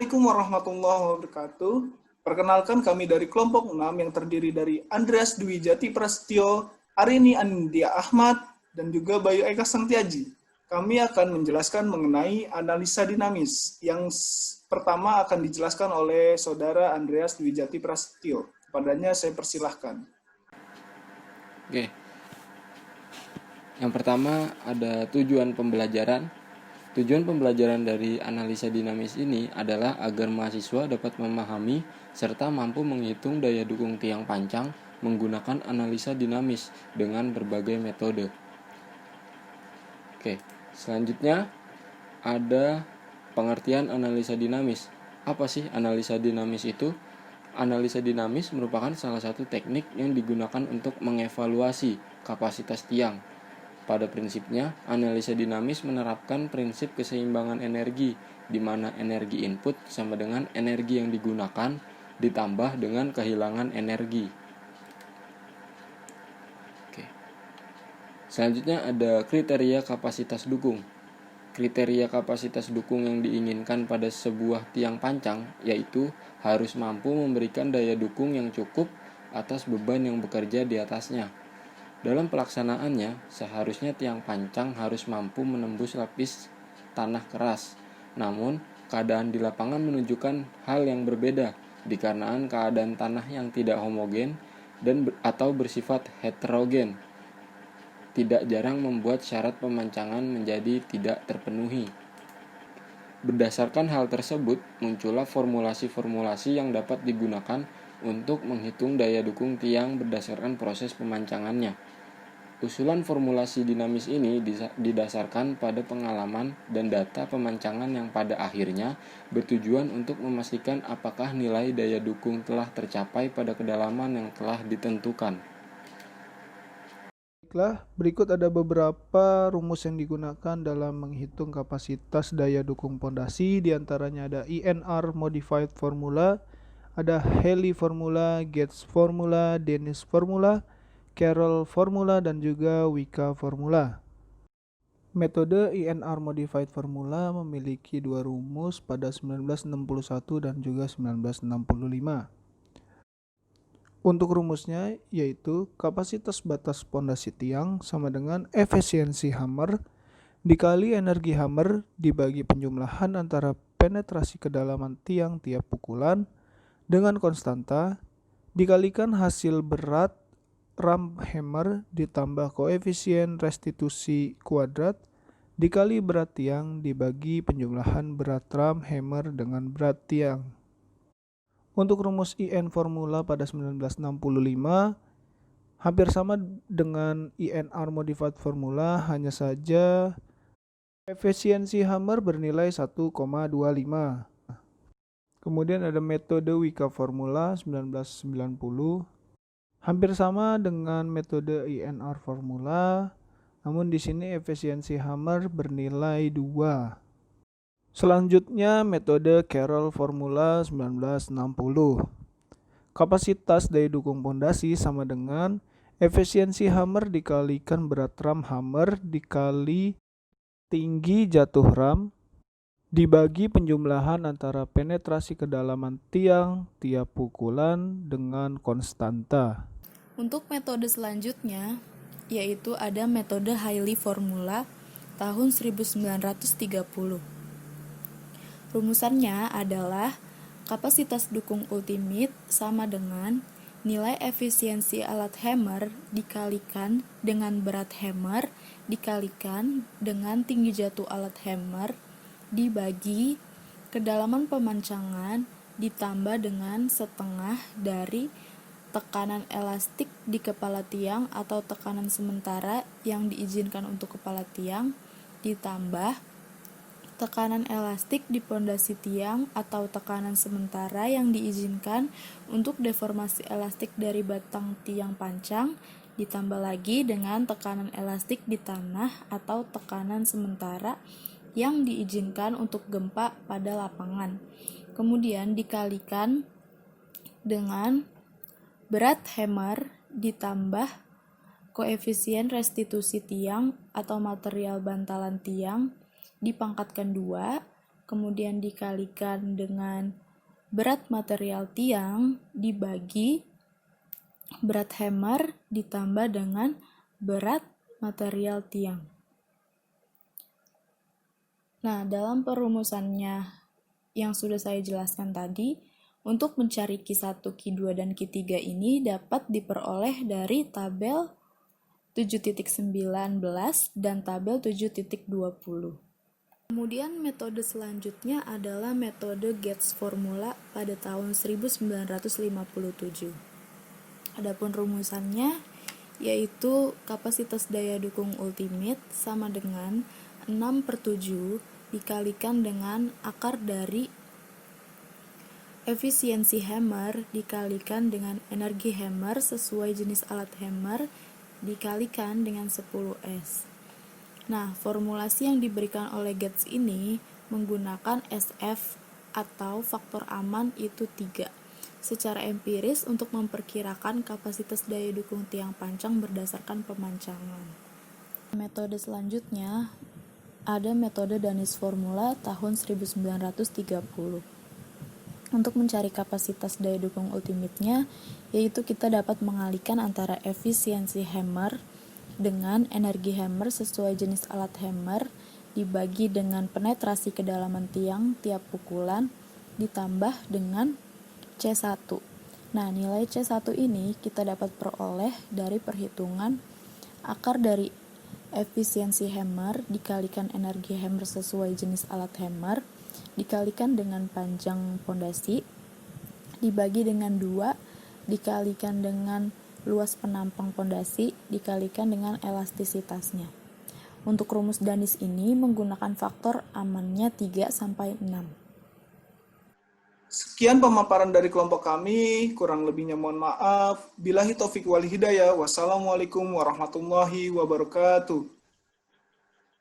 Assalamualaikum warahmatullahi wabarakatuh. Perkenalkan kami dari kelompok 6 yang terdiri dari Andreas Dwi Jati Prasetyo, Arini Anindya Ahmad, dan juga Bayu Eka Sangtiaji. Kami akan menjelaskan mengenai analisa dinamis. Yang pertama akan dijelaskan oleh saudara Andreas Dwi Jati Prasetyo. Kepadanya saya persilahkan. Oke, yang pertama ada tujuan pembelajaran. Tujuan pembelajaran dari analisa dinamis ini adalah agar mahasiswa dapat memahami serta mampu menghitung daya dukung tiang pancang menggunakan analisa dinamis dengan berbagai metode. Oke, selanjutnya ada pengertian analisa dinamis. Apa sih analisa dinamis itu? Analisa dinamis merupakan salah satu teknik yang digunakan untuk mengevaluasi kapasitas tiang. Pada prinsipnya, analisa dinamis menerapkan prinsip keseimbangan energi, di mana energi input sama dengan energi yang digunakan ditambah dengan kehilangan energi. Oke. Selanjutnya ada kriteria kapasitas dukung. Kriteria kapasitas dukung yang diinginkan pada sebuah tiang pancang yaitu harus mampu memberikan daya dukung yang cukup atas beban yang bekerja di atasnya. Dalam pelaksanaannya, seharusnya tiang pancang harus mampu menembus lapis tanah keras. Namun, keadaan di lapangan menunjukkan hal yang berbeda dikarenakan keadaan tanah yang tidak homogen dan atau bersifat heterogen. Tidak jarang membuat syarat pemancangan menjadi tidak terpenuhi. Berdasarkan hal tersebut, muncullah formulasi-formulasi yang dapat digunakan untuk menghitung daya dukung tiang berdasarkan proses pemancangannya. Usulan formulasi dinamis ini didasarkan pada pengalaman dan data pemancangan yang pada akhirnya bertujuan untuk memastikan apakah nilai daya dukung telah tercapai pada kedalaman yang telah ditentukan. Baiklah, berikut ada beberapa rumus yang digunakan dalam menghitung kapasitas daya dukung pondasi. Di antaranya ada INR Modified Formula, ada Haley Formula, Gates Formula, Dennis Formula, Carroll Formula, dan juga Wika Formula. Metode INR Modified Formula memiliki dua rumus pada 1961 dan juga 1965. Untuk rumusnya yaitu kapasitas batas pondasi tiang sama dengan efisiensi hammer dikali energi hammer dibagi penjumlahan antara penetrasi kedalaman tiang tiap pukulan dengan konstanta dikalikan hasil berat ram hammer ditambah koefisien restitusi kuadrat dikali berat tiang dibagi penjumlahan berat ram hammer dengan berat tiang. Untuk rumus IN formula pada 1965 hampir sama dengan INR modified formula, hanya saja efisiensi hammer bernilai 1,25. Kemudian ada metode Wika formula 1990. Hampir sama dengan metode INR formula, namun di sini efisiensi hammer bernilai 2. Selanjutnya metode Carroll formula 1960. Kapasitas daya dukung pondasi sama dengan efisiensi hammer dikalikan berat ram hammer dikali tinggi jatuh ram dibagi penjumlahan antara penetrasi kedalaman tiang tiap pukulan dengan konstanta. Untuk metode selanjutnya, yaitu ada metode Haley Formula tahun 1930. Rumusannya adalah kapasitas dukung ultimate sama dengan nilai efisiensi alat hammer dikalikan dengan berat hammer dikalikan dengan tinggi jatuh alat hammer dibagi kedalaman pemancangan ditambah dengan setengah dari tekanan elastik di kepala tiang atau tekanan sementara yang diizinkan untuk kepala tiang ditambah tekanan elastik di pondasi tiang atau tekanan sementara yang diizinkan untuk deformasi elastik dari batang tiang pancang ditambah lagi dengan tekanan elastik di tanah atau tekanan sementara yang diizinkan untuk gempa pada lapangan. Kemudian dikalikan dengan berat hammer ditambah koefisien restitusi tiang atau material bantalan tiang dipangkatkan 2, kemudian dikalikan dengan berat material tiang dibagi berat hammer ditambah dengan berat material tiang. Nah, dalam perumusannya yang sudah saya jelaskan tadi, untuk mencari Q1, Q2, dan Q3 ini dapat diperoleh dari tabel 7.19 dan tabel 7.20. Kemudian metode selanjutnya adalah metode Gates formula pada tahun 1957. Adapun rumusannya yaitu kapasitas daya dukung ultimate sama dengan 6/7 dikalikan dengan akar dari efisiensi hammer dikalikan dengan energi hammer sesuai jenis alat hammer dikalikan dengan 10S. Nah, formulasi yang diberikan oleh Gates ini menggunakan SF atau faktor aman itu 3 secara empiris untuk memperkirakan kapasitas daya dukung tiang pancang berdasarkan pemancangan. Metode selanjutnya ada metode Danish formula tahun 1930. Untuk mencari kapasitas daya dukung ultimate-nya, yaitu kita dapat mengalihkan antara efisiensi hammer dengan energi hammer sesuai jenis alat hammer dibagi dengan penetrasi kedalaman tiang tiap pukulan ditambah dengan C1. Nah, nilai C1 ini kita dapat peroleh dari perhitungan akar dari efisiensi hammer dikalikan energi hammer sesuai jenis alat hammer dikalikan dengan panjang pondasi dibagi dengan 2 dikalikan dengan luas penampang pondasi dikalikan dengan elastisitasnya. Untuk rumus Danish ini menggunakan faktor amannya 3-6. Sekian pemaparan dari kelompok kami, kurang lebihnya mohon maaf. Billahi taufik wal hidayah. Wassalamualaikum warahmatullahi wabarakatuh.